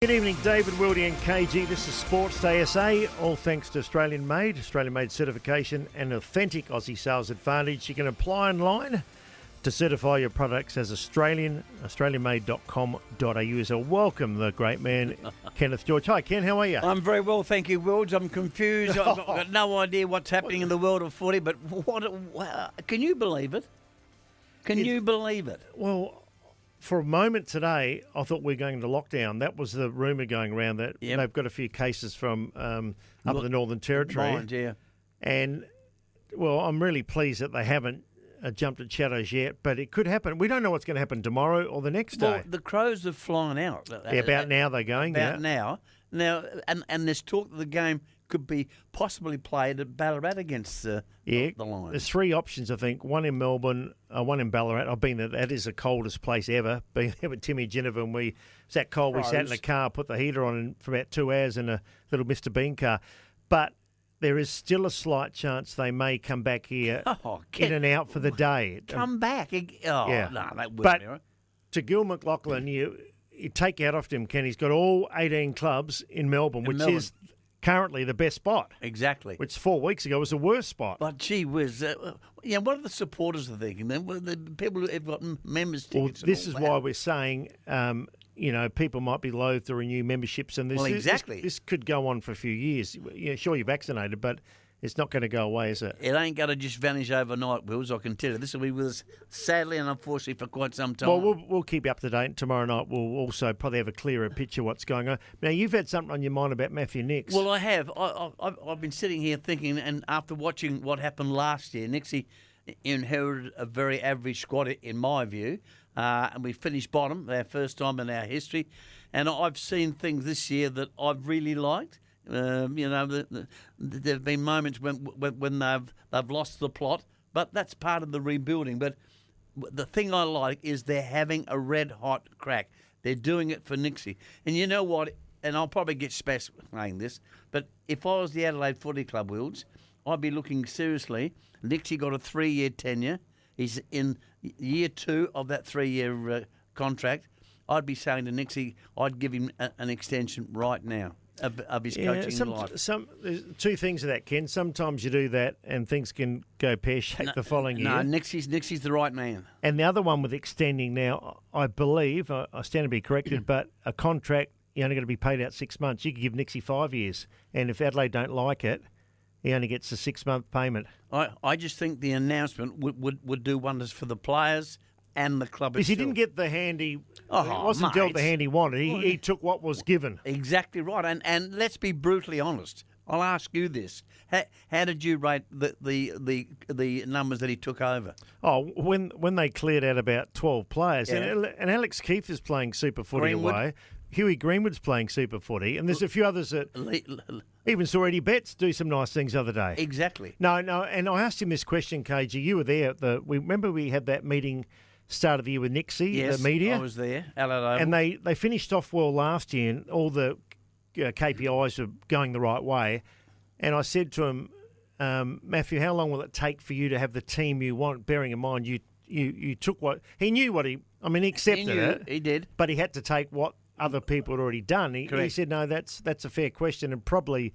Good evening, David, Wildy and KG. This is Sports Day SA, all thanks to Australian-made certification and authentic Aussie sales advantage. You can apply online to certify your products as australianmade.com.au. So welcome the great man, Kenneth George. Hi, Ken, how are you? I'm very well, thank you, Wilds. I'm confused. I've got no idea what's happening in the world of footy, but can you believe it? Can you believe it? Well, for a moment today, I thought we were going into lockdown. That was the rumour going around that they've got a few cases from up in the Northern Territory. Mind, yeah. And, well, I'm really pleased that they haven't jumped at shadows yet, but it could happen. We don't know what's going to happen tomorrow or the next day. Well, the Crows have flown out. Yeah, about now they're going. Now. Now, and there's talk that the game could be possibly played at Ballarat against the Lions. There's three options, I think. One in Melbourne, one in Ballarat. I've been there. That is the coldest place ever. Been there with Timmy Jennifer, and it was that cold. We sat in the car, put the heater on for about 2 hours in a little Mr. Bean car. But there is still a slight chance they may come back here in and out for the day. Come back? No, that wouldn't be right. To Gil McLaughlin, you take out off him, Ken. He's got all 18 clubs in Melbourne, which is currently the best spot. Exactly. Which 4 weeks ago was the worst spot. But gee whiz, what are the supporters thinking? The people who have got members tickets. Well, this is why we're saying, people might be loath to renew memberships, and this could go on for a few years. Yeah, sure, you're vaccinated, but it's not going to go away, is it? It ain't going to just vanish overnight, Wills, I can tell you. This will be with us, sadly and unfortunately, for quite some time. Well, we'll keep you up to date. Tomorrow night we'll also probably have a clearer picture of what's going on. Now, you've had something on your mind about Matthew Nix. Well, I have. I've been sitting here thinking, and after watching what happened last year, Nixie inherited a very average squad, in my view, and we finished bottom, our first time in our history. And I've seen things this year that I've really liked. There have been moments when they've lost the plot, but that's part of the rebuilding. But the thing I like is they're having a red-hot crack. They're doing it for Nixie. And you know what? And I'll probably get spazzed saying this, but if I was the Adelaide Footy Club, Wilds, I'd be looking seriously. Nixie got a 3-year tenure. He's in year 2 of that 3-year contract. I'd be saying to Nixie, I'd give him an extension right now. Of his coaching life. There's two things of that, Ken. Sometimes you do that and things can go pear-shaped the following year. No, Nixie's the right man. And the other one with extending now, I believe, I stand to be corrected, but a contract, you're only going to be paid out 6 months. You could give Nixie 5 years. And if Adelaide don't like it, he only gets a 6-month payment. I just think the announcement would do wonders for the players and the club because itself. He didn't get the hand he wasn't dealt the hand he wanted. He took what was given. Exactly right. And let's be brutally honest. I'll ask you this: how did you rate the numbers that he took over? Oh, when they cleared out about 12 players, and Alex Keith is playing super footy away. Huey Greenwood's playing super footy, and there's a few others that even saw Eddie Betts do some nice things the other day. Exactly. No, and I asked him this question, KG. You were there. Remember we had that meeting start of the year with Nixie, the media? I was there. And they finished off well last year, and all the KPIs were going the right way. And I said to him, Matthew, how long will it take for you to have the team you want, bearing in mind you took what... He knew what he accepted it. He did. But he had to take what other people had already done. He said, no, that's a fair question, and probably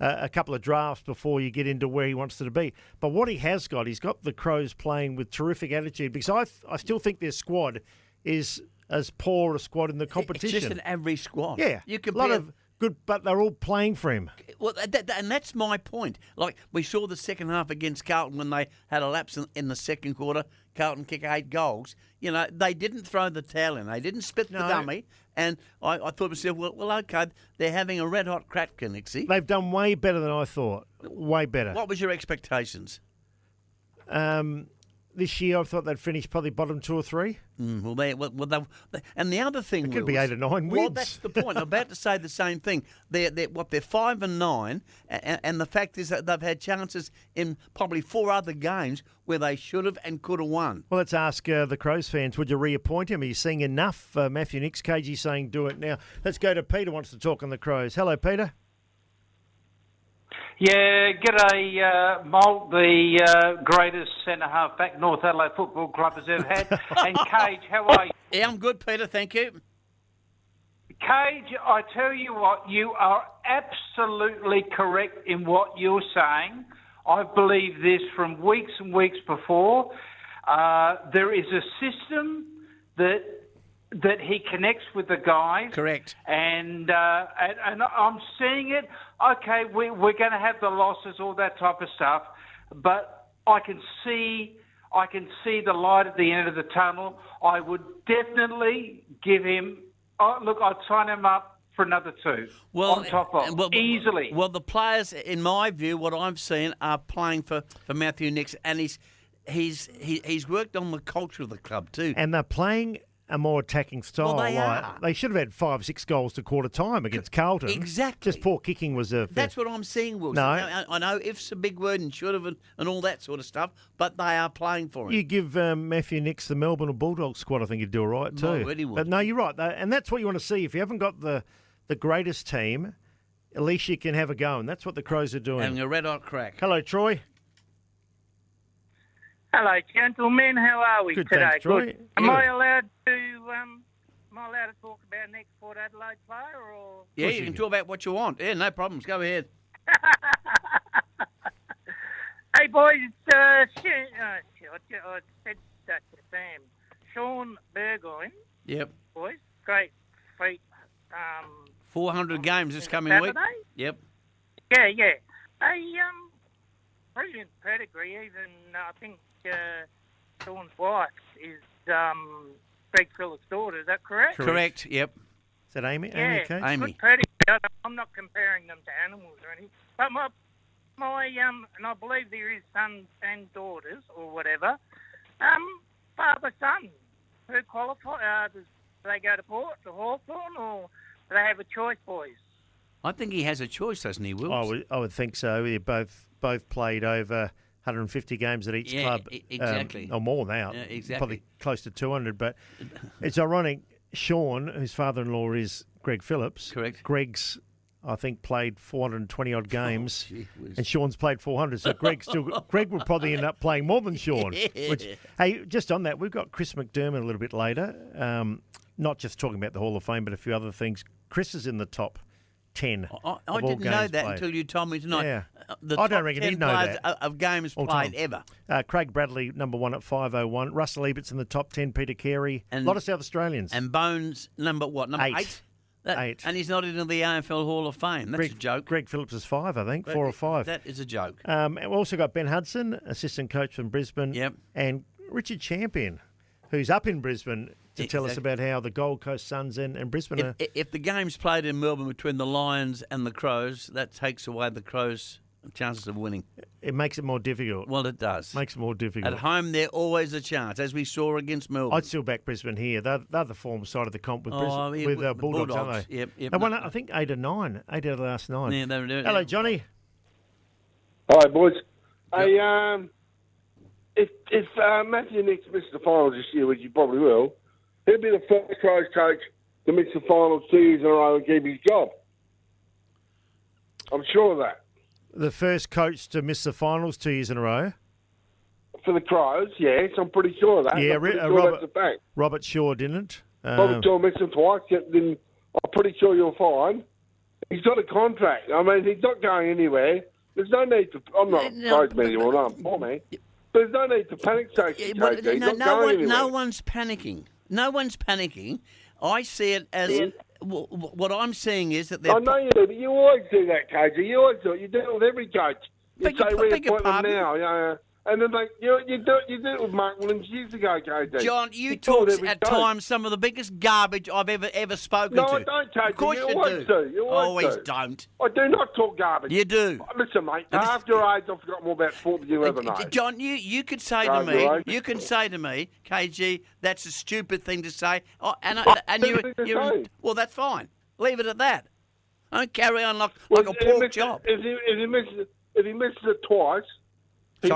a couple of drafts before you get into where he wants to be. But what he's got the Crows playing with terrific attitude, because I still think their squad is as poor a squad in the competition. It's just an average squad. Yeah, a lot of good, but they're all playing for him. Well, and that's my point. Like, we saw the second half against Carlton when they had a lapse in the second quarter. Carlton kicked 8 goals. They didn't throw the towel in. They didn't spit the dummy. And I thought to myself, well, okay, they're having a red-hot crack, Nixie. They've done way better than I thought. Way better. What was your expectations? This year, I thought they'd finish probably bottom 2 or 3. And the other thing, it could be 8 or 9 wins. Well, that's the point. I'm about to say the same thing. They're 5 and 9, and the fact is that they've had chances in probably 4 other games where they should have and could have won. Well, let's ask the Crows fans, would you reappoint him? Are you seeing enough? Matthew Nix, KG saying do it now. Let's go to Peter, wants to talk on the Crows. Hello, Peter. Yeah, g'day, Molt, the greatest centre-half back North Adelaide Football Club has ever had. And Cage, how are you? Yeah, I'm good, Peter, thank you. Cage, I tell you what, you are absolutely correct in what you're saying. I've believed this from weeks and weeks before. There is a system that he connects with the guys. Correct. And I'm seeing it. Okay, we're going to have the losses, all that type of stuff, but I can see the light at the end of the tunnel. I would definitely give him. Look, I'd sign him up for another 2 on top of easily. Well, the players, in my view, what I've seen, are playing for Matthew Nix, and he's worked on the culture of the club too. And they're playing a more attacking style. Well, they are. They should have had 5 6 goals to quarter time against Carlton. Exactly. Just poor kicking was a... That's what I'm seeing, Wilson. No. I know if's a big word and should have and all that sort of stuff, but they are playing for him. You give Matthew Nix the Melbourne or Bulldogs squad, I think he'd do all right too. My word, he would. But no, you're right. And that's what you want to see. If you haven't got the greatest team, at least you can have a go, and that's what the Crows are doing. Having a red-hot crack. Hello, Troy. Hello, gentlemen. How are we Good, today? thanks, Troy. Good. Am I allowed to talk about next Port Adelaide player or? Yeah, you can talk about what you want. Yeah, no problems. Go ahead. Hey boys, I said that to Sam. Sean Burgoyne. Yep. Boys, great feat. 400 games this coming Saturday? week. Yep. Yeah. Brilliant pedigree. Even I think Sean's wife is Greg Phillips' daughter. Is that correct? Correct. Yep. Is that Amy? Yeah, Amy, okay? Amy. good pedigree. I'm not comparing them to animals or anything. But my and I believe there is sons and daughters or whatever. Father, son, who qualify? Do they go to Port, to Hawthorn, or do they have a choice, boys? I think he has a choice, doesn't he, Will? I would think so. They both played over 150 games at each club. Exactly. Or more now. Yeah, exactly. Probably close to 200. But it's ironic. Sean, whose father-in-law is Greg Phillips. Correct. Greg's, I think, played 420-odd games. Oh, gee whiz. And Sean's played 400. So Greg will probably end up playing more than Sean. Which, hey, just on that, we've got Chris McDermott a little bit later. Not just talking about the Hall of Fame, but a few other things. Chris is in the top 10. I didn't know that until you told me tonight. Yeah. The I don't top reckon 10 he'd know players that. of games All played time. ever. Craig Bradley, number 1 at 501. Russell Ebert's in the top 10. Peter Carey. A lot of South Australians. And Bones, number what? Number 8? 8. And he's not into the AFL Hall of Fame. That's a joke. Greg Phillips is 5, I think. 4 or 5. That is a joke. And we've also got Ben Hudson, assistant coach from Brisbane. Yep. And Richard Champion, who's up in Brisbane to tell us about how the Gold Coast Suns and Brisbane are... If the game's played in Melbourne between the Lions and the Crows, that takes away the Crows' chances of winning. It makes it more difficult. Well, it does. Makes it more difficult. At home, they're always a chance, as we saw against Melbourne. I'd still back Brisbane here. They're the form side of the comp with Brisbane, yeah, with Bulldogs, aren't they? Yep. They won, I think, 8 or 9. 8 out of the last 9. Yeah, Hello, Johnny. Hi, boys. Hey, if Matthew Nix misses the finals this year, which he probably will, he'll be the first Crows coach to miss the finals 2 years in a row and keep his job. I'm sure of that. The first coach to miss the finals 2 years in a row. For the Crows, yes, I'm pretty sure of that. Yeah, I'm pretty sure that's a fact. Robert Shaw didn't. Robert Shaw missed him twice, then I'm pretty sure you'll find. He's got a contract. I mean, he's not going anywhere. There's no need to... I'm not a Crows man anymore, no, I'm poor man. But there's no need to panic, He's not going anywhere. No one's panicking. No one's panicking. I see it as... What I'm seeing is that they're... I know you do, but you always do that, KG. You always do it. You do it with every coach. You say, we appoint them now. Yeah. And then you do it with Mark Williams years ago, KG. John, you talk at times some of the biggest garbage I've ever spoken to. No, I don't, KG. Of course you always do. You always do. Don't. I do not talk garbage. You do. Listen, mate, half your age, I've forgotten more about sport than you ever know. John, you could say to me, KG, that's a stupid thing to say. Oh, well, that's fine. Leave it at that. Don't carry on like a pork chop. If he misses it twice, he'd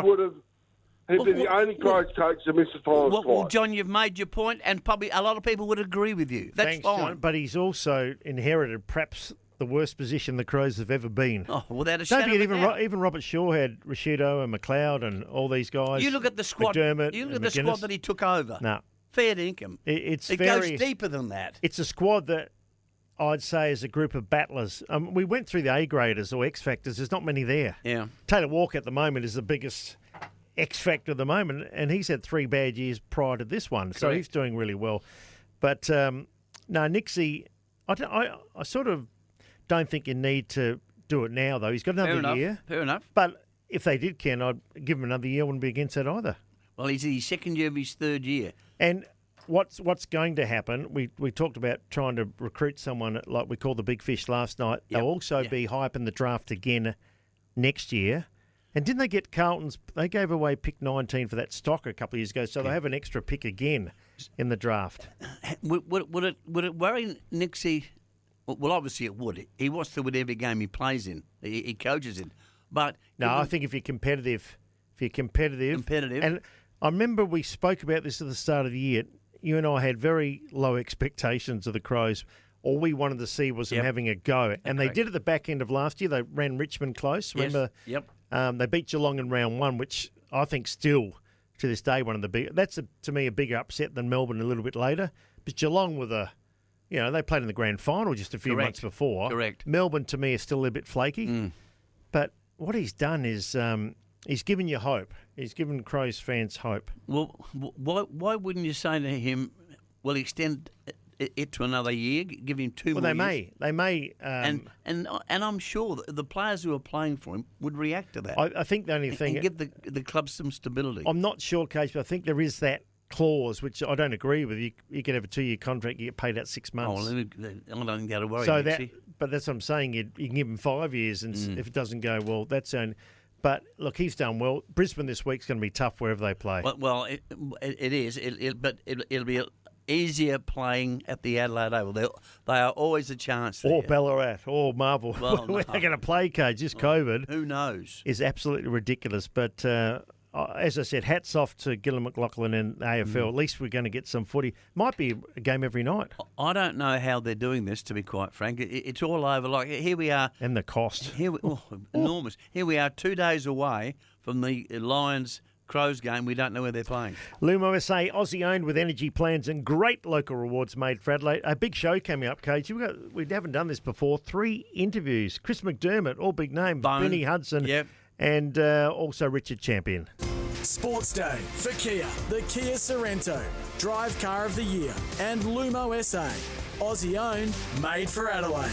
be the only Crows coach to miss the finals twice. Well, John, you've made your point, and probably a lot of people would agree with you. That's Thanks, fine. John, but he's also inherited perhaps the worst position the Crows have ever been. Oh, without a shadow Don't of a doubt. even Robert Shaw had Rashido and McLeod and all these guys. You look at the squad. McDermott You look and at the McGuinness. squad that he took over. No. Fair dinkum. It goes deeper than that. It's a squad that I'd say, is a group of battlers. We went through the A-graders or X-factors. There's not many there. Yeah. Taylor Walker at the moment is the biggest X-factor at the moment, and he's had 3 bad years prior to this one, so he's doing really well. But, no, Nixie, I sort of don't think you need to do it now, though. He's got another year. Fair enough. But if they did, Ken, I'd give him another year. I wouldn't be against that either. Well, he's in his second year of his third year. And what's going to happen, we talked about trying to recruit someone like we called the big fish last night. Yep. They'll also be hyping the draft again next year. And didn't they get Carlton's? They gave away pick 19 for that stock a couple of years ago, so they have an extra pick again in the draft. Would it worry Nixie? Well, obviously it would. He wants to win every game he plays in, he coaches in. But no, I think if you're competitive, and I remember we spoke about this at the start of the year. You and I had very low expectations of the Crows. All we wanted to see was them having a go, and they did at the back end of last year. They ran Richmond close. Remember? Yep. They beat Geelong in round 1, which I think still to this day one of the big. That's to me a bigger upset than Melbourne a little bit later. But Geelong were they played in the grand final just a few months before. Correct. Melbourne to me is still a little bit flaky. But what he's done is he's given you hope. He's given Crows fans hope. Well, why wouldn't you say to him, well, extend it to another year, give him 2 more years? They may. And I'm sure that the players who are playing for him would react to that. I think the only thing... And give the club some stability. I'm not sure, Case, but I think there is that clause, which I don't agree with. You could have a 2-year contract, you get paid out 6 months. Oh, well, I don't think that'll worry But that's what I'm saying. You can give him 5 years, and if it doesn't go well, that's only... But, look, he's done well. Brisbane this week's going to be tough wherever they play. Well, it is. But it'll be easier playing at the Adelaide Oval. They are always a chance there. Or Ballarat, or Marvel. Well, We're going to play, Cage. Just COVID. Who knows? Is absolutely ridiculous. But... as I said, hats off to Gillon McLaughlin and AFL. At least we're going to get some footy. Might be a game every night. I don't know how they're doing this, to be quite frank. It's all over. Like, here we are. And the cost. Enormous. Here we are 2 days away from the Lions-Crows game. We don't know where they're playing. Lumo SA, Aussie-owned with energy plans and great local rewards made for Adelaide. A big show coming up, Cage. We haven't done this before. 3 interviews. Chris McDermott, all big names. Benny Hudson. Yep. And also Richard Champion. Sports Day for Kia, the Kia Sorrento, Drive Car of the Year, and Lumo SA, Aussie owned, made for Adelaide.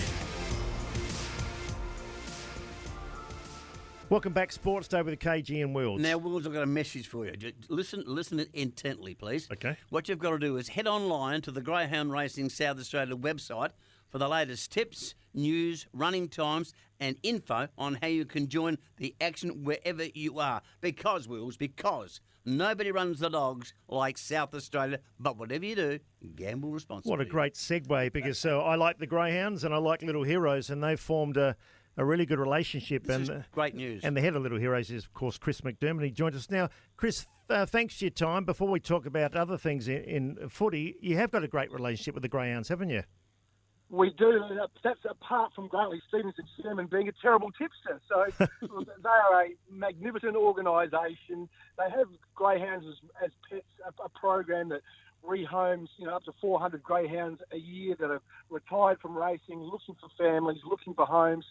Welcome back, Sports Day with the KG and Wills. Now, Wills, I've got a message for you. Listen intently, please. Okay. What you've got to do is head online to the Greyhound Racing South Australia website for the latest tips, news, running times, and info on how you can join the action wherever you are. Because nobody runs the dogs like South Australia. But whatever you do, gamble responsibly. What a great segue, because I like the Greyhounds and I like Little Heroes, and they've formed a really good relationship. This is great news. And the head of Little Heroes is, of course, Chris McDermott. He joined us now. Chris, thanks for your time. Before we talk about other things in footy, you have got a great relationship with the Greyhounds, haven't you? We do. That's apart from Grantley Stevenson Sherman being a terrible tipster. So they are a magnificent organisation. They have greyhounds as pets, a program that rehomes up to 400 greyhounds a year that are retired from racing, looking for families, looking for homes.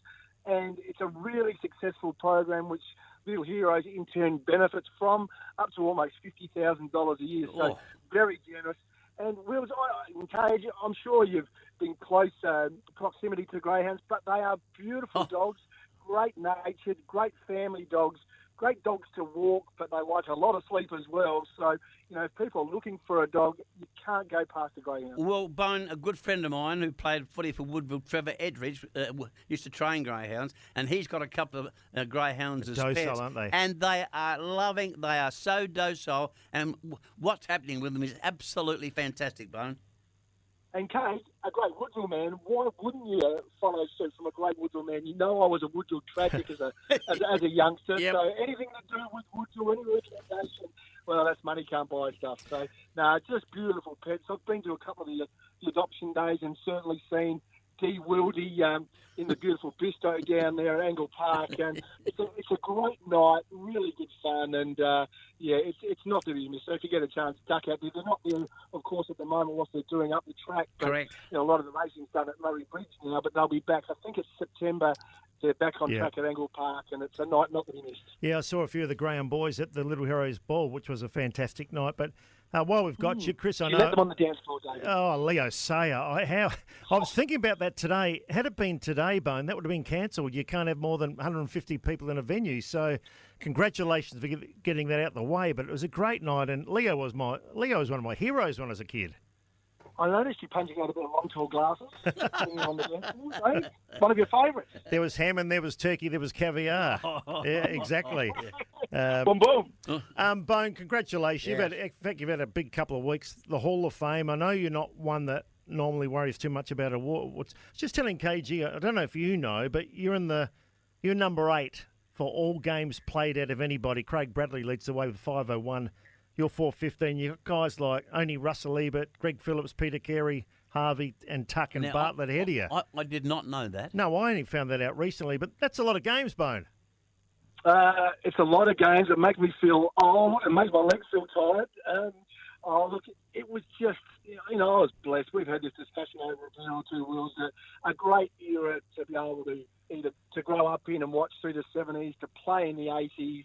And it's a really successful program which Little Heroes in turn benefits from, up to almost $50,000 a year. So very generous. And Wills, Cage, I'm sure you've been close proximity to greyhounds, but they are beautiful dogs, great natured, great family dogs, great dogs to walk, but they like a lot of sleep as well. So, if people are looking for a dog, you can't go past a greyhound. Well, Bone, a good friend of mine who played footy for Woodville, Trevor Edridge, used to train greyhounds, and he's got a couple of greyhounds as docile, pets. aren't they? And they are so docile, and what's happening with them is absolutely fantastic, Bone. And Kate, a great Woodville man, why wouldn't you follow suit from a great Woodville man? You know I was a Woodville tragic as a youngster, Yep. So anything to do with Woodville, any recommendation, well, that's money can't buy stuff. So, no, just beautiful pets. I've been to a couple of the adoption days and certainly seen see Wildy in the beautiful bistro down there at Angle Park, and it's a great night, really good fun, and it's not to be missed. So if you get a chance, duck out there. They're not there, of course, at the moment whilst they're doing up the track. But, Correct. A lot of the racing's done at Murray Bridge now, but they'll be back. I think it's September. They're back on track at Angle Park, and it's a night not to be missed. Yeah, I saw a few of the Graham boys at the Little Heroes Ball, which was a fantastic night. But while we've got you, Chris, I know... You let them on the dance floor, David. Oh, Leo Sayer. I was thinking about that today. Had it been today, Bone, that would have been cancelled. You can't have more than 150 people in a venue. So congratulations for getting that out the way. But it was a great night, and Leo was one of my heroes when I was a kid. I noticed you punching out a bit of long, tall glasses. On the dance floor, eh? One of your favourites. There was ham and there was turkey, there was caviar. Yeah, exactly. Boom, boom. Bone, congratulations. Yeah. You've had a big couple of weeks. The Hall of Fame. I know you're not one that normally worries too much about awards. Just telling KG, I don't know if you know, but you're number 8 for all games played out of anybody. Craig Bradley leads the way with 501. You're 415. You've got guys like only Russell Ebert, Greg Phillips, Peter Carey, Harvey, and Tuck and Bartlett ahead of you. I did not know that. No, I only found that out recently, but that's a lot of games, Bone. It's a lot of games. It makes me feel old. It makes my legs feel tired. Look, it was just, I was blessed. We've had this discussion over a beer or two, Wills, a great era to be able to either to grow up in and watch through the 70s, to play in the 80s,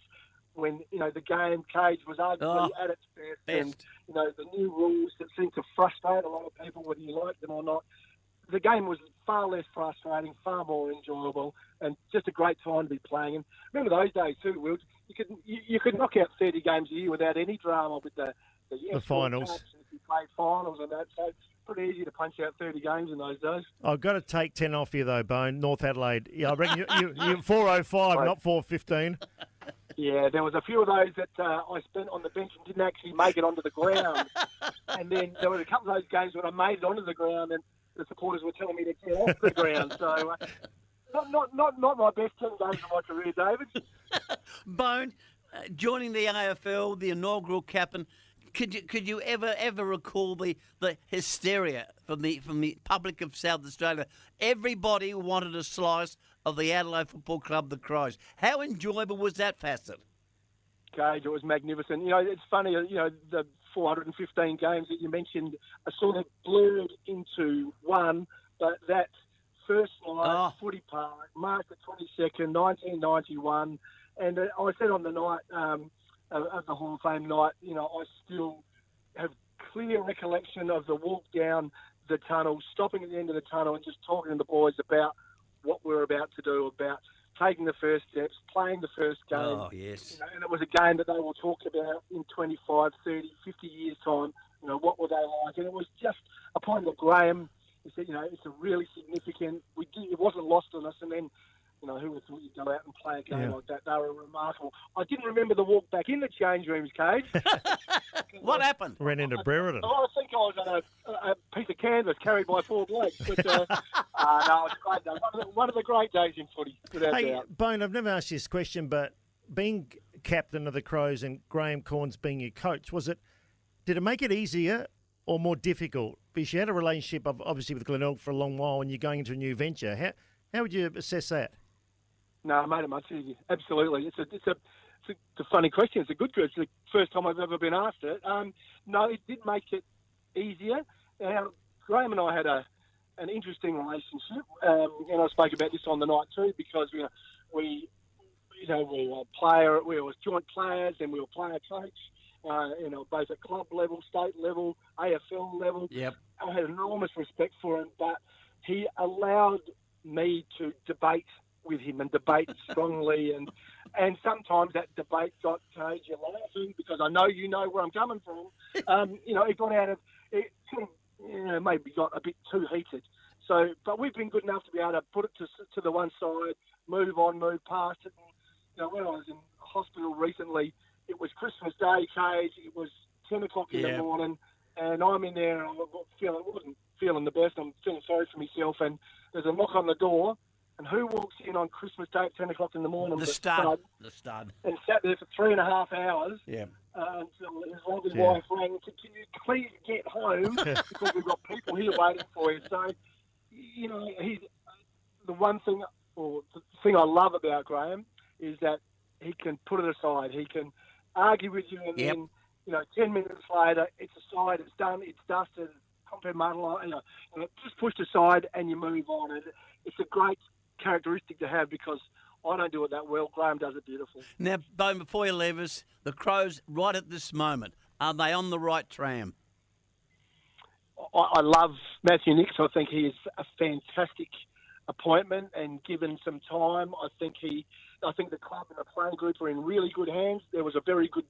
when, the game cage was arguably at its best. And, the new rules that seem to frustrate a lot of people, whether you like them or not. The game was far less frustrating, far more enjoyable, and just a great time to be playing. And remember those days too, Will. You could knock out 30 games a year without any drama with the finals. If you played finals and that, so pretty easy to punch out 30 games in those days. I've got to take 10 off you though, Bone. North Adelaide. Yeah, I reckon you're 405, not 415. Yeah, there was a few of those that I spent on the bench and didn't actually make it onto the ground. And then there were a couple of those games when I made it onto the ground and the supporters were telling me to get off the ground. So not my best 10 games of my career, David. Bone, joining the AFL, the inaugural captain, could you ever recall the hysteria from the public of South Australia? Everybody wanted a slice of the Adelaide Football Club, the Crows. How enjoyable was that facet? Gage, it was magnificent. It's funny, the 415 games that you mentioned are sort of blurred into one, but that first night, Footy Park, March the 22nd, 1991, and I said on the night of the Hall of Fame night, I still have clear recollection of the walk down the tunnel, stopping at the end of the tunnel and just talking to the boys about what we're about to do, about taking the first steps, playing the first game. Oh, yes. And it was a game that they will talk about in 25, 30, 50 years' time. What were they like? And it was just a point that Graham, he said, it's a really significant, it wasn't lost on us. And then, who would thought you'd go out and play a game like that? They were remarkable. I didn't remember the walk back in the change rooms, Cage. What happened? Ran into Brereton. I think I was on a piece of canvas carried by 4 blokes. But no, it was a great day. One of the great days in footy, without doubt. Bone, I've never asked you this question, but being captain of the Crows and Graham Corns being your coach, did it make it easier or more difficult? Because you had a relationship, obviously, with Glenelg for a long while and you're going into a new venture. How would you assess that? No, it made it much easier. Absolutely. It's a funny question. It's a good question. It's the first time I've ever been asked it. No, it did make it easier. Graham and I had an interesting relationship, and I spoke about this on the night too, because we were joint players and we were player coach. Both at club level, state level, AFL level. Yep. I had enormous respect for him, but he allowed me to debate with him and debate strongly, and sometimes that debate got you're laughing because I know you know where I'm coming from. It got out of it, maybe got a bit too heated. So, but we've been good enough to be able to put it to the one side, move on, move past it. And, when I was in hospital recently, it was Christmas Day, Cage. It was 10 o'clock in the morning, and I'm in there and I wasn't feeling the best. I'm feeling sorry for myself, and there's a knock on the door. And who walks in on Christmas Day at 10 o'clock in the morning? The stud. And sat there for 3.5 hours. Yeah. Until his lovely wife rang and said, "Can you please get home because we've got people here waiting for you?" So, he's the one thing, or the thing I love about Graham is that he can put it aside. He can argue with you, and then 10 minutes later, it's aside, it's done, it's dusted, compartmentalised, just pushed aside, and you move on. And it's a great characteristic to have because I don't do it that well. Graham does it beautiful. Now, Bone, before you leave us, the Crows, right at this moment, are they on the right tram? I love Matthew Nix. I think he is a fantastic appointment, and given some time, I think the club and the playing group are in really good hands. There was a very good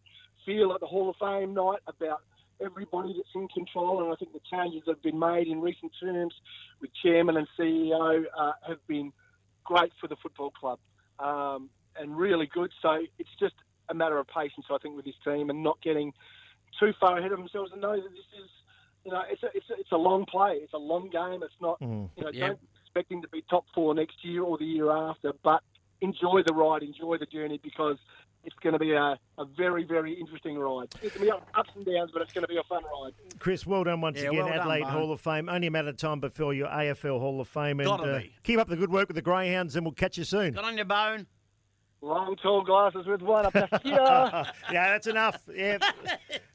feel at the Hall of Fame night about everybody that's in control, and I think the changes that have been made in recent terms with chairman and CEO have been great for the football club and really good. So it's just a matter of patience, I think, with this team and not getting too far ahead of themselves and know that this is, it's a long play. It's a long game. It's not, don't expect him to be top 4 next year or the year after, but enjoy the ride, enjoy the journey, because it's going to be a very, very interesting ride. It's going to be ups and downs, but it's going to be a fun ride. Chris, well done once again. Well Adelaide done, Hall of Fame. Only a matter of time before your AFL Hall of Fame. And Gotta be. Keep up the good work with the Greyhounds, and we'll catch you soon. Got on your Bone. Long, tall glasses with one up there. Yeah, that's enough. Yeah,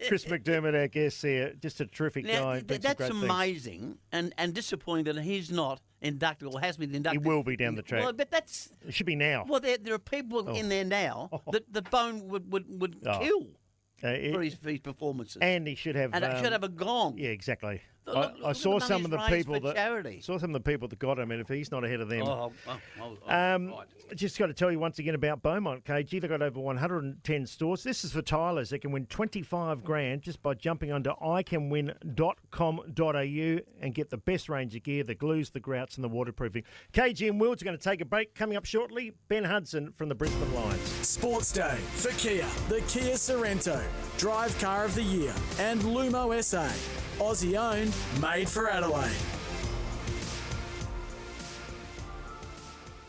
Chris McDermott, our guest here, just a terrific guy. That's amazing and disappointing that he's not inducted or has been inducted. He will be down the track. Well, but it should be now. Well, there are people in there now that the Bone would kill for his performances. And he should have. And it should have a gong. Yeah, exactly. Look I saw at some of the people that charity. saw some of the people that got him, and if he's not ahead of them, right. Just got to tell you once again about Beaumont, KG. They've got over 110 stores. This is for tilers. They can win $25,000 just by jumping onto iCanWin.com.au and get the best range of gear, the glues, the grouts, and the waterproofing. KG and Wills are going to take a break. Coming up shortly, Ben Hudson from the Brisbane Lions. Sports Day for Kia, the Kia Sorrento, Drive Car of the Year, and Lumo SA. Aussie owned, made for Adelaide.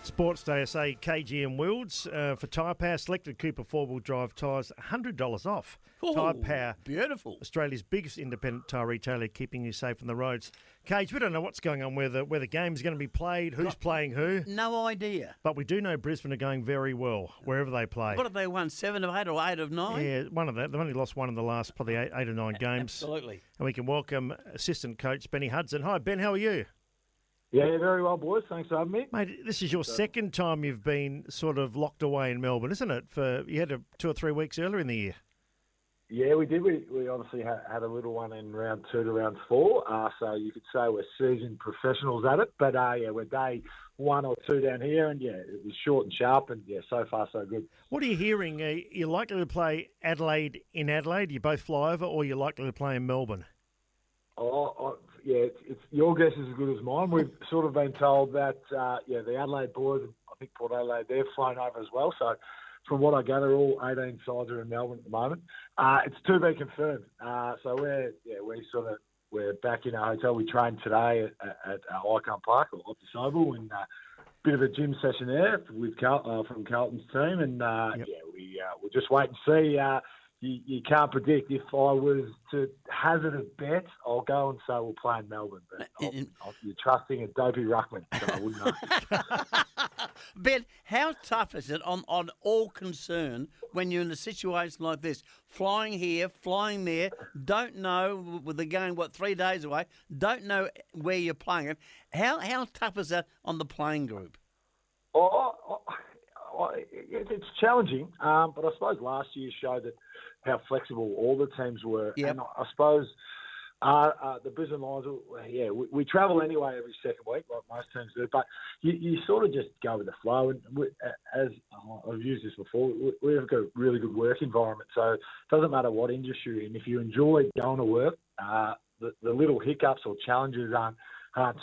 Sports Day, I say KG and Wilds for Tyre Power. Selected Cooper 4-wheel drive tyres, $100 off. Tyre Power, beautiful. Australia's biggest independent tyre retailer, keeping you safe on the roads. Cage, we don't know what's going on, where the game's going to be played, who's playing who. No idea. But we do know Brisbane are going very well wherever they play. What have they won? 7 of 8 or 8 of 9? Yeah, one of that. They've only lost one in the last probably 8 or 9 games. Absolutely. And we can welcome assistant coach Benny Hudson. Hi, Ben. How are you? Yeah, very well, boys. Thanks for having me. Mate, this is your second time you've been sort of locked away in Melbourne, isn't it? You had 2 or 3 weeks earlier in the year. Yeah, we did. We obviously had a little one in round 2 to round 4, so you could say we're seasoned professionals at it. But, we're day 1 or 2 down here, and, it was short and sharp, and, so far so good. What are you hearing? You're likely to play Adelaide in Adelaide? You both fly over, or you're likely to play in Melbourne? It's your guess is as good as mine. We've sort of been told that, the Adelaide boys, I think Port Adelaide, they've flown over as well, so from what I gather, all 18 sides are in Melbourne at the moment. It's to be confirmed. So we're back in our hotel. We trained today at Icon Park or Optus Oval, and a bit of a gym session there with from Carlton's team, and we'll just wait and see. You can't predict. If I was to hazard a bet, I'll go and say we'll play in Melbourne. But you're trusting a dopey ruckman, so I wouldn't know. Ben, how tough is it on all concerned when you're in a situation like this? Flying here, flying there, don't know, with the game, 3 days away, don't know where you're playing it. How tough is that on the playing group? It's challenging, but I suppose last year showed that how flexible all the teams were. Yep. And I suppose the Brisbane Lions, we travel anyway every second week, like most teams do, but you sort of just go with the flow. And as I've used this before, we've got a really good work environment, so it doesn't matter what industry you're in. If you enjoy going to work, the little hiccups or challenges aren't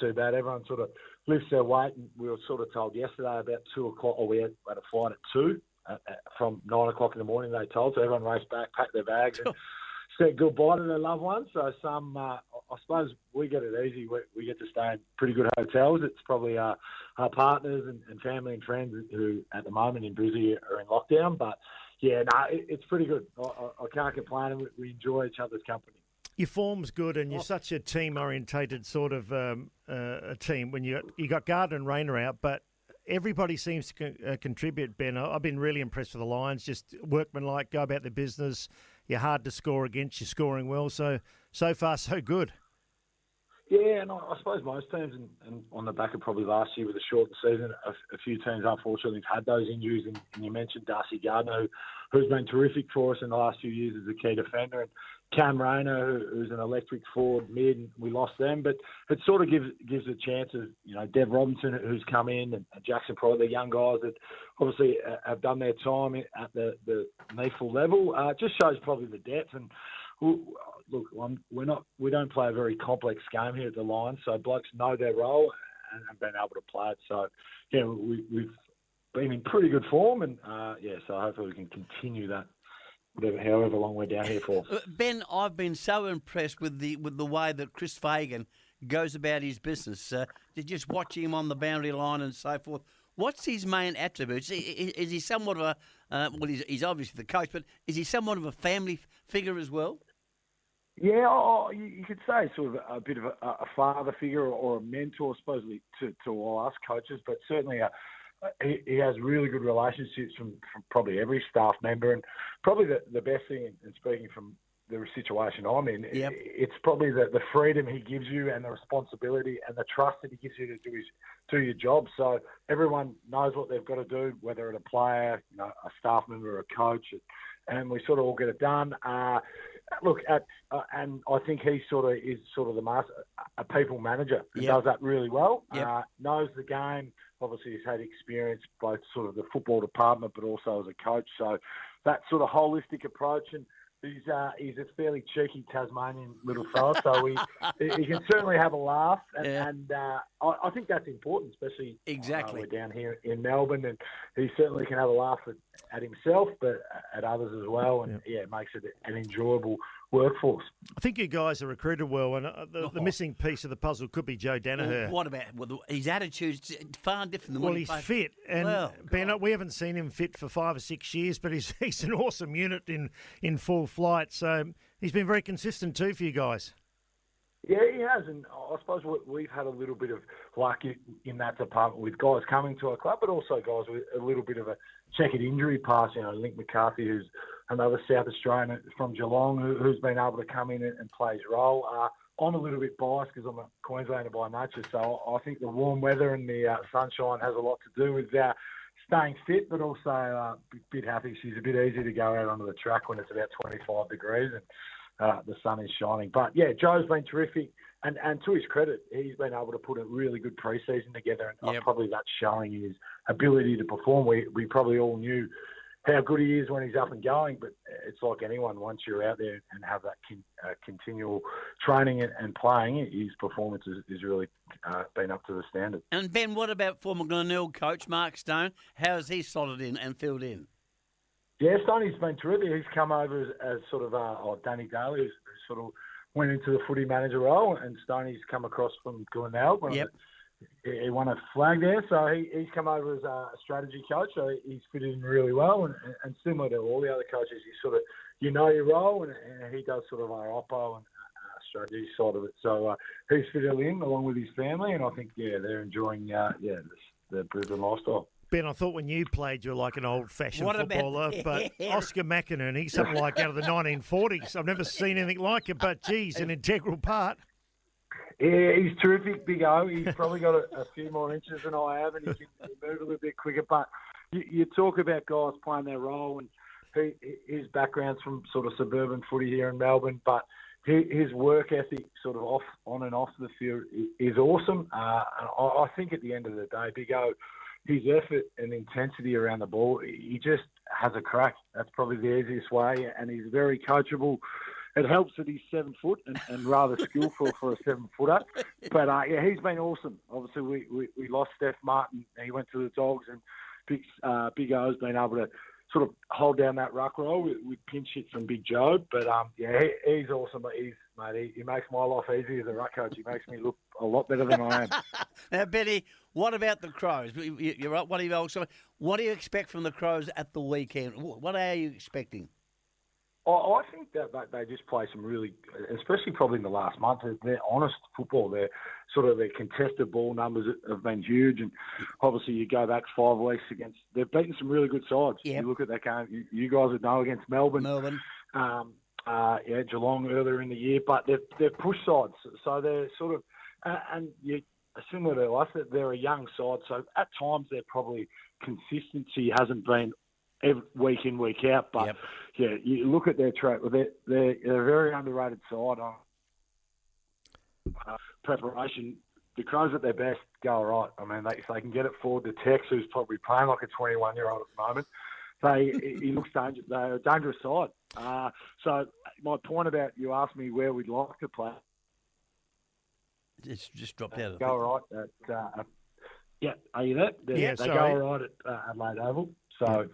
too bad. Everyone sort of lifts their weight, and we were sort of told yesterday about 2 o'clock, or we had a flight at 2 from 9 o'clock in the morning, they told, so everyone raced back, packed their bags and said goodbye to their loved ones. So some, I suppose we get it easy. We get to stay in pretty good hotels. It's probably our partners and family and friends who at the moment in Brizzy are in lockdown, but it's pretty good. I can't complain, and we enjoy each other's company. Your form's good, and you're such a team-orientated sort of a team. When you got Gardner and Rayner out, but everybody seems to contribute, Ben. I've been really impressed with the Lions. Just workmanlike, go about their business. You're hard to score against. You're scoring well. So far, so good. Yeah, and I suppose most teams, and on the back of probably last year with a shortened season, a few teams unfortunately have had those injuries. And you mentioned Darcy Gardner, who's been terrific for us in the last few years as a key defender, and Cam Rayner, who's an electric forward mid, and we lost them. But it sort of gives a chance of, Dev Robinson, who's come in, and Jackson Pryor, the young guys that obviously have done their time at the NEFL level. Just shows probably the depth. And look, we don't play a very complex game here at the Lions, so blokes know their role and have been able to play it. So, yeah, we've been in pretty good form, and so hopefully we can continue that, however long we're down here for. Ben, I've been so impressed with the way that Chris Fagan goes about his business. Just watching him on the boundary line and so forth. What's his main attributes? Is he somewhat of he's obviously the coach, but is he somewhat of a family figure as well? Yeah, you could say sort of a bit of a father figure or a mentor, supposedly, to all us coaches, but certainly he has really good relationships from probably every staff member. And probably the best thing, and speaking from the situation I'm in, it's probably the freedom he gives you and the responsibility and the trust that he gives you to do your job. So everyone knows what they've got to do, whether it's a player, a staff member, or a coach, and we sort of all get it done. And I think he is sort of the master, a people manager who does that really well. Knows the game. Obviously, he's had experience both sort of the football department, but also as a coach. So that sort of holistic approach, and he's a fairly cheeky Tasmanian little fella, so he can certainly have a laugh, and I think that's important, especially we're down here in Melbourne, and he certainly can have a laugh at himself, but at others as well, and it makes it an enjoyable workforce. I think you guys are recruited well, and the missing piece of the puzzle could be Joe Danaher. What about his attitude's far different than what he he's fit, and Ben, we haven't seen him fit for 5 or 6 years, but he's an awesome unit in full flight. So he's been very consistent too for you guys. Yeah, he has, and I suppose we've had a little bit of luck in that department with guys coming to our club, but also guys with a little bit of a checkered injury past. Link McCarthy, who's another South Australian from Geelong, who's been able to come in and play his role. I'm a little bit biased because I'm a Queenslander by nature, so I think the warm weather and the sunshine has a lot to do with staying fit, but also a bit happy. She's a bit easy to go out onto the track when it's about 25 degrees and the sun is shining. But, yeah, Joe's been terrific. And to his credit, he's been able to put a really good pre-season together, and probably that's showing his ability to perform. We probably all knew how good he is when he's up and going, but it's like anyone, once you're out there and have that continual training and playing, his performance is really been up to the standard. And, Ben, what about former Glenelg coach Mark Stone? How has he slotted in and filled in? Yeah, Stoney's been terrific. He's come over as sort of Danny Daly, who sort of went into the footy manager role, and Stoney's come across from Glenelg. He won a flag there, so he's come over as a strategy coach, so he's fitted in really well, and similar to all the other coaches, you know your role, and he does sort of our oppo and strategy side of it. So he's fitted in along with his family, and I think, they're enjoying the Brisbane lifestyle. Ben, I thought when you played, you were like an old-fashioned footballer, but Oscar McInerney, he's something like out of the 1940s. I've never seen anything like it, but, geez, an integral part. Yeah, he's terrific, Big O. He's probably got a few more inches than I have, and he can move a little bit quicker. But you talk about guys playing their role, and his background's from sort of suburban footy here in Melbourne, but his work ethic sort of on and off the field is awesome. I think at the end of the day, Big O, his effort and intensity around the ball, he just has a crack. That's probably the easiest way, and he's very coachable. It helps that he's 7 foot and rather skillful for a 7-footer. But, he's been awesome. Obviously, we lost Steph Martin. He went to the Dogs, and Big O's been able to sort of hold down that ruck role with pinch hits from Big Joe. But, he's awesome. But he makes my life easy as a ruck coach. He makes me look a lot better than I am. Now, Benny, what about the Crows? You're right. What do you expect from the Crows at the weekend? What are you expecting? I think that they just play some really, especially probably in the last month, they're honest football. Their contested ball numbers have been huge, and obviously you go back 5 weeks against, they've beaten some really good sides. Yep. You look at that game, you guys would know, against Melbourne. Geelong earlier in the year, but they're push sides, so they're sort of, and you similar to us, that they're a young side, so at times their probably consistency hasn't been week in, week out, but you look at their track, they're a very underrated side on preparation. The Crows at their best go all right. I mean, if they can get it forward to Tex, who's probably playing like a 21-year-old at the moment, he looks dangerous. They're a dangerous side. So my point about, you asked me where we'd like to play. It's just dropped out of go all right at, are you there? They go all right at Adelaide Oval. So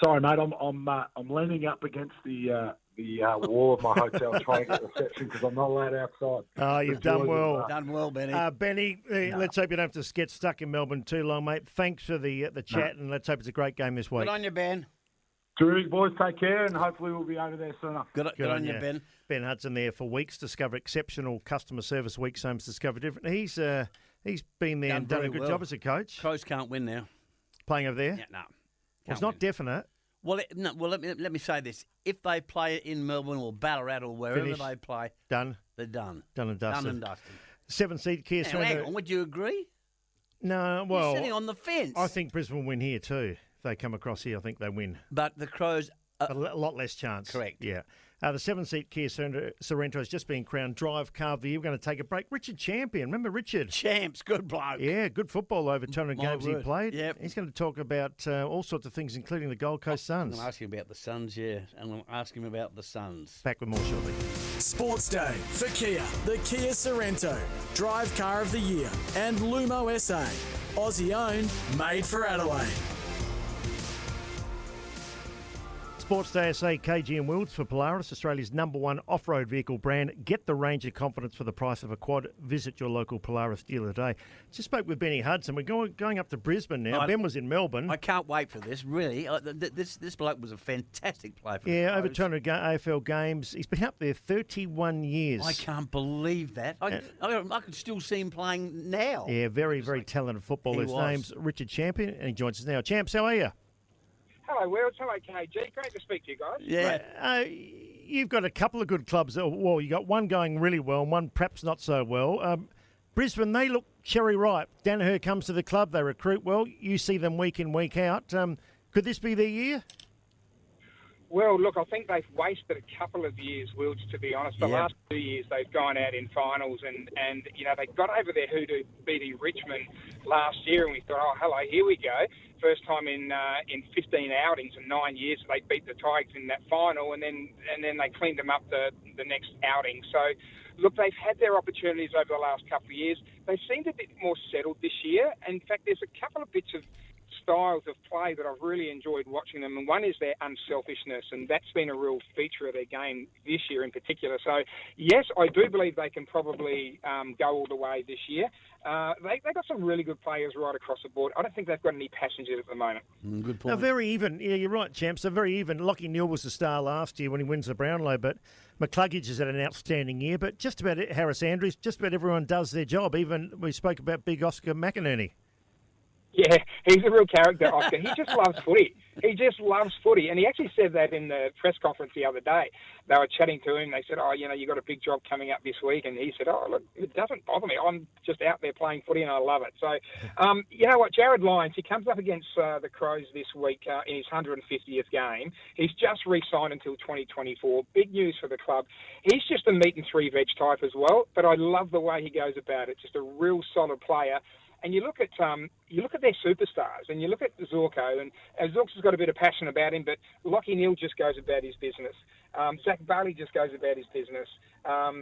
sorry, mate. I'm leaning up against the wall of my hotel trying to get reception because I'm not allowed outside. Oh, you've done well. Done well, Benny. Benny, let's hope you don't have to get stuck in Melbourne too long, mate. Thanks for the chat, and let's hope it's a great game this week. Good on you, Ben. Terrific, boys. Take care, and hopefully we'll be over there soon. Good on you, Ben. Ben Hudson there for weeks. Discover exceptional customer service. Weeks homes discover different. He's been there and done a good job as a coach. Crows can't win now. Playing over there? Yeah, no. It's not definite. Well, let me say this: if they play in Melbourne or Ballarat or wherever they play, done. They're done. Done and dusted. Done and dusted. 7-seat Kia Sorento. Hang on, would you agree? No, well, you're sitting on the fence. I think Brisbane will win here too. If they come across here, I think they win. But the Crows, a lot less chance. Correct. Yeah. The 7-seat Kia Sorento has just been crowned Drive Car of the Year. We're going to take a break. Richard Champion. Remember Richard? Champs, good bloke. Yeah, good football over 200 games he played. Yep. He's going to talk about all sorts of things, including the Gold Coast Suns. I'm going to ask him about the Suns, and I'm going to ask him about the Suns. Back with more shortly. Sports Day for Kia, the Kia Sorento, Drive Car of the Year, and Lumo SA. Aussie owned, made for Adelaide. Sports Day SA, KG and Wilds for Polaris, Australia's #1 off-road vehicle brand. Get the range of confidence for the price of a quad. Visit your local Polaris dealer today. Just spoke with Benny Hudson. We're going up to Brisbane now. Ben was in Melbourne. I can't wait for this, really. This bloke was a fantastic player for the over 200 AFL games. He's been up there 31 years. I can't believe that. I can still see him playing now. Yeah, very, very talented footballer. His name's Richard Champion, and he joins us now. Champs, how are you? Hello, Wills. Hello, KG. Great to speak to you guys. Yeah. You've got a couple of good clubs. Well, you got one going really well and one perhaps not so well. Brisbane, they look cherry ripe. Danaher comes to the club. They recruit well. You see them week in, week out. Could this be their year? Well, look, I think they've wasted a couple of years, Wills, to be honest. The last 2 years they've gone out in finals and they got over their hoodoo beating Richmond last year, and we thought, oh, hello, here we go. First time in 15 outings in 9 years they beat the Tigers in that final, and then they cleaned them up the next outing. So, look, they've had their opportunities over the last couple of years. They seemed a bit more settled this year. In fact, there's a couple of bits of styles of play that I've really enjoyed watching them, and one is their unselfishness, and that's been a real feature of their game this year in particular. So, yes, I do believe they can probably go all the way this year. They got some really good players right across the board. I don't think they've got any passengers at the moment. Good point. They're very even. Yeah, you're right, Champs. They're very even. Lachie Neale was the star last year when he wins the Brownlow, but McCluggage has had an outstanding year. But just about Harris Andrews, just about everyone does their job. Even we spoke about big Oscar McInerney. Yeah, he's a real character, Oscar. He just loves footy. He just loves footy. And he actually said that in the press conference the other day. They were chatting to him. They said, oh, you got a big job coming up this week. And he said, oh, look, it doesn't bother me. I'm just out there playing footy and I love it. So, you know what, Jared Lyons, he comes up against the Crows this week in his 150th game. He's just re-signed until 2024. Big news for the club. He's just a meat and three veg type as well. But I love the way he goes about it. Just a real solid player. And you look at their superstars, and you look at Zorko, and Zorko's got a bit of passion about him, but Lachie Neale just goes about his business. Zach Bailey just goes about his business.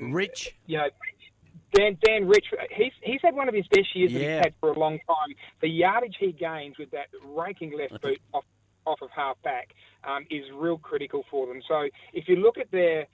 Rich, Dan Rich, he's had one of his best years that he's had for a long time. The yardage he gains with that raking left boot off of half back is real critical for them. So if you look at their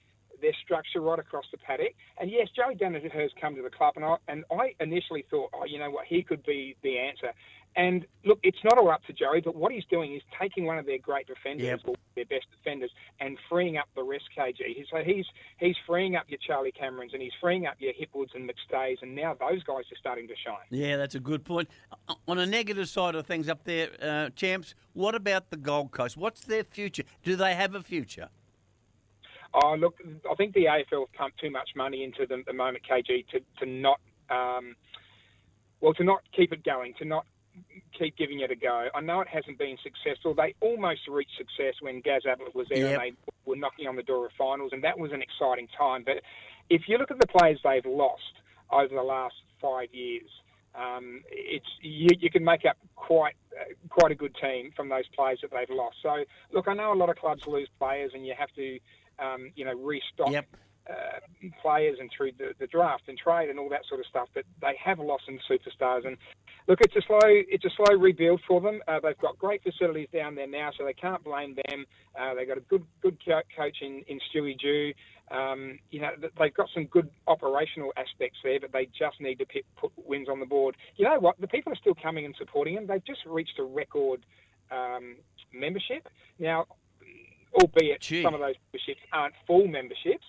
structure right across the paddock. And yes, Joey Danaher has come to the club, and I initially thought, oh, you know what, he could be the answer. And look, it's not all up to Joey, but what he's doing is taking one of their great defenders, or their best defenders, and freeing up the rest, KG. So he's freeing up your Charlie Camerons, and he's freeing up your Hipwoods and McStays, and now those guys are starting to shine. Yeah, that's a good point. On a negative side of things up there, champs, what about the Gold Coast? What's their future? Do they have a future? Oh, look, I think the AFL have pumped too much money into them at the moment, KG, to not keep it going, to not keep giving it a go. I know it hasn't been successful. They almost reached success when Gaz Ablett was there, and they were knocking on the door of finals, and that was an exciting time. But if you look at the players they've lost over the last 5 years, you can make up quite a good team from those players that they've lost. So, look, I know a lot of clubs lose players, and you have to restock players and through the draft and trade and all that sort of stuff, but they have lost some superstars. And look, it's a slow rebuild for them. They've got great facilities down there now, so they can't blame them. They've got a good coach in Stewie Dew. They've got some good operational aspects there, but they just need to put wins on the board. You know what? The people are still coming and supporting them. They've just reached a record membership. Now, albeit some of those memberships aren't full memberships,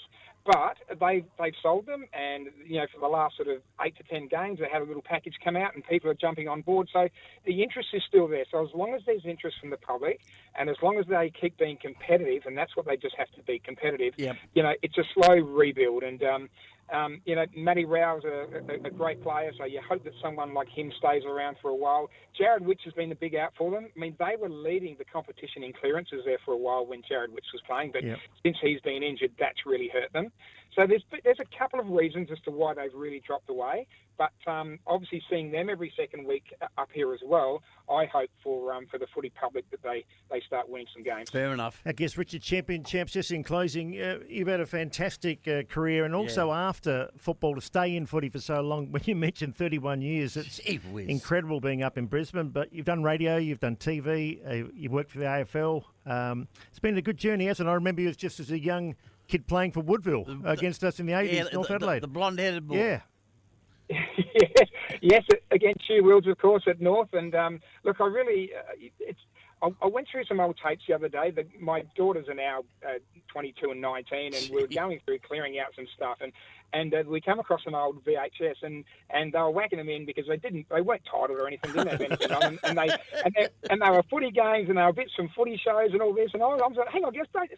but they've sold them, and for the last sort of 8 to 10 games, they had a little package come out, and people are jumping on board. So the interest is still there. So as long as there's interest from the public, and as long as they keep being competitive, and that's what they just have to be, competitive. It's a slow rebuild, and Matty Rowe's a great player, so you hope that someone like him stays around for a while. Jared Witch has been the big out for them. I mean, they were leading the competition in clearances there for a while when Jared Witch was playing, but since he's been injured, that's really hurt them. So there's a couple of reasons as to why they've really dropped away, but obviously seeing them every second week up here as well, I hope for the footy public that they start winning some games. Fair enough. I guess, Richard, champs, just in closing, you've had a fantastic career, and also after football, to stay in footy for so long. When you mentioned 31 years, it's incredible being up in Brisbane, but you've done radio, you've done TV, you've worked for the AFL. It's been a good journey, hasn't it? I remember you just as a young kid playing for Woodville against us in the 80s, North Adelaide. The blonde-headed boy. Yeah. Yes, against Hugh Wills, of course, at North. And look, I really, I went through some old tapes the other day. My daughters are now 22 and 19, and we were going through clearing out some stuff, and we came across an old VHS, and they were whacking them in because they weren't titled or anything, didn't have anything on them, and they were footy games, and they were bits from footy shows and all this, and I was like, hang on, just wait,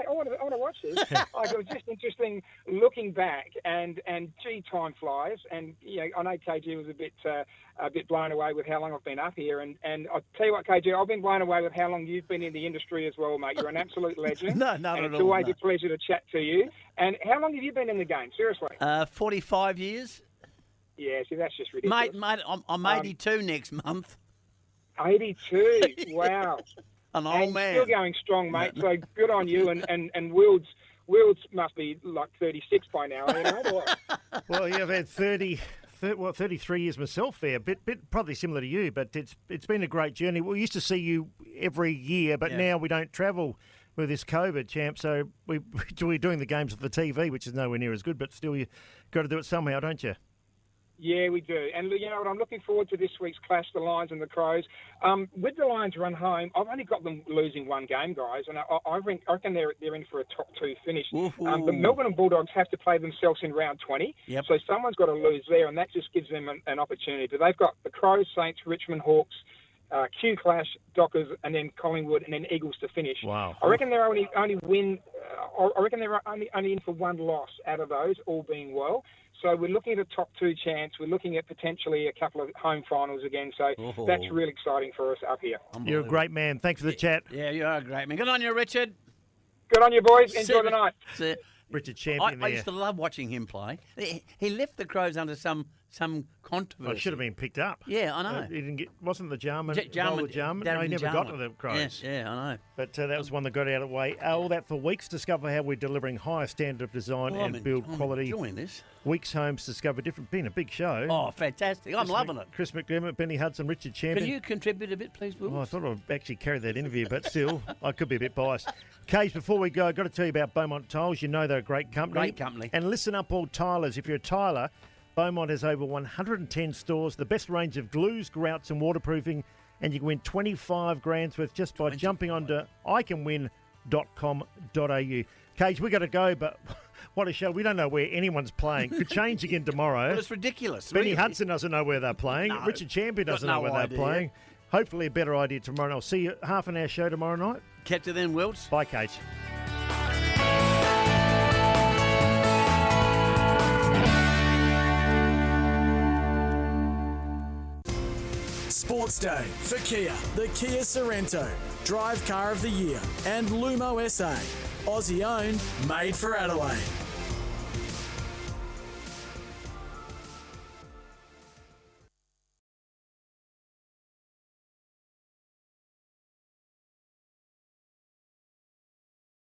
I want to watch this. Like, it was just interesting looking back, and gee, time flies, and I know KG was a bit blown away with how long I've been up here, and I'll tell you what, KG, I've been blown away with how long you've been in the industry as well, mate. You're an absolute legend. No, not and at it's all. always a pleasure to chat to you. And how long have you been in the game? Seriously? 45 years. Yeah, see, that's just ridiculous. Mate, I'm 82 next month. 82? Wow. An old man. Still going strong, mate. So good on you. And Wilds must be like 36 by now. Well, you've had 33 years myself there, bit probably similar to you, but it's been a great journey. We used to see you every year, but now we don't travel with this COVID, champ. So we're doing the games on the TV, which is nowhere near as good, but still you got to do it somehow, don't you? Yeah, we do. And you know what? I'm looking forward to this week's clash, the Lions and the Crows. With the Lions run home, I've only got them losing one game, guys, and I reckon they're in for a top 2 finish. The Melbourne Bulldogs have to play themselves in round 20, so someone's got to lose there, and that just gives them an opportunity. But they've got the Crows, Saints, Richmond Hawks, Q Clash, Dockers, and then Collingwood, and then Eagles to finish. Wow! I reckon they're only in for one loss out of those, all being well. So we're looking at a top 2 chance. We're looking at potentially a couple of home finals again. So that's really exciting for us up here. You're a great man. Thanks for the chat. Yeah, you are a great man. Good on you, Richard. Good on you, boys. Enjoy the night. Richard Champion I used to love watching him play. He left the Crows under some controversy. Well, it should have been picked up. Yeah, I know. He didn't wasn't the Jarman? Jarman. No, he never got to the Crows. Yeah, I know. But that was one that got out of the way. All that for Weeks. Discover how we're delivering higher standard of design and build quality. I'm enjoying this. Weeks Homes discover different. Been a big show. Oh, fantastic! I'm loving it. Chris McDermott, Benny Hudson, Richard Champion. Can you contribute a bit, please, Will? Well, I thought I'd actually carry that interview, but still, I could be a bit biased. Cage, before we go, I've got to tell you about Beaumont Tiles. You know they're a great company. Great company. And listen up, all tilers. If you're a tiler, Beaumont has over 110 stores, the best range of glues, grouts and waterproofing, and you can win 25 grand's worth just by jumping onto iCanWin.com.au. Cage, we got to go, but what a show. We don't know where anyone's playing. Could change again tomorrow. Well, it's ridiculous. Benny really. Hudson doesn't know where they're playing. No, Richard Champion doesn't know where they're playing. Hopefully a better idea tomorrow. And I'll see you half an hour show tomorrow night. Catch you then, Wilts. Bye, Cage. Sports Day for Kia, the Kia Sorrento, Drive Car of the Year, and Lumo SA. Aussie owned, made for Adelaide.